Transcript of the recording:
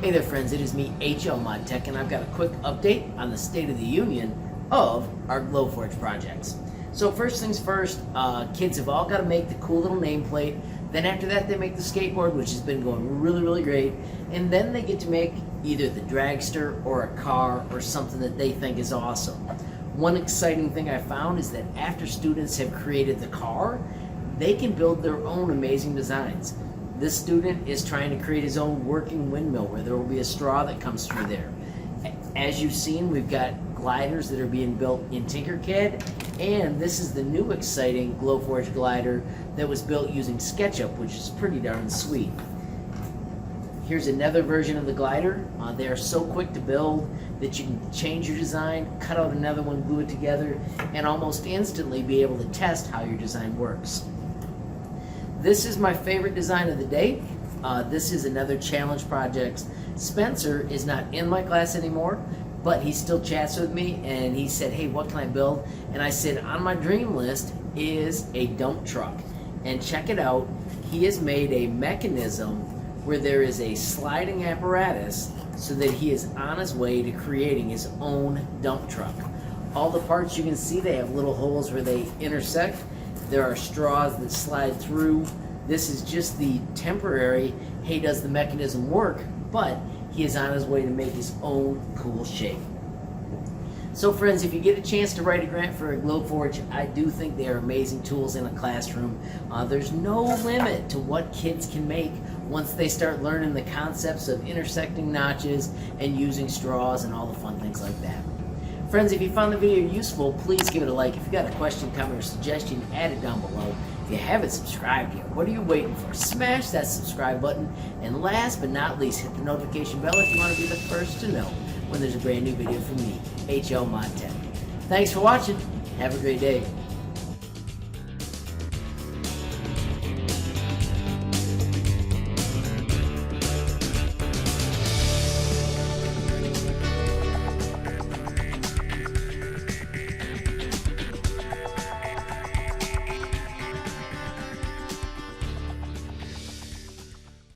Hey there friends, it is me, HLModTech, and I've got a quick update on the state of the union of our Glowforge projects. So first things first, kids have all got to make the cool little nameplate. Then after that they make the skateboard, which has been going really great. And then they get to make either the dragster or a car or something that they think is awesome. One exciting thing I found is that after students have created the car, they can build their own amazing designs. This student is trying to create his own working windmill where there will be a straw that comes through there. As you've seen, we've got gliders that are being built in Tinkercad, and this is the new exciting Glowforge glider that was built using SketchUp, which is pretty darn sweet. Here's another version of the glider. They are so quick to build that you can change your design, cut out another one, glue it together, and almost instantly be able to test how your design works. This is my favorite design of the day. This is another challenge project. Spencer is not in my class anymore, but he still chats with me, and he said, hey, what can I build? And I said, on my dream list is a dump truck. And check it out, he has made a mechanism where there is a sliding apparatus so that he is on his way to creating his own dump truck. All the parts you can see, they have little holes where they intersect. There are straws that slide through. This is just the temporary, hey, does the mechanism work? But he is on his way to make his own cool shape. So friends, if you get a chance to write a grant for a Glowforge, I do think they are amazing tools in a classroom. There's no limit to what kids can make once they start learning the concepts of intersecting notches and using straws and all the fun things like that. Friends, if you found the video useful, please give it a like. If you got a question, comment, or suggestion, add it down below. If you haven't subscribed yet, what are you waiting for? Smash that subscribe button. And last but not least, hit the notification bell if you want to be the first to know when there's a brand new video from me, HLModTech. Thanks for watching. Have a great day.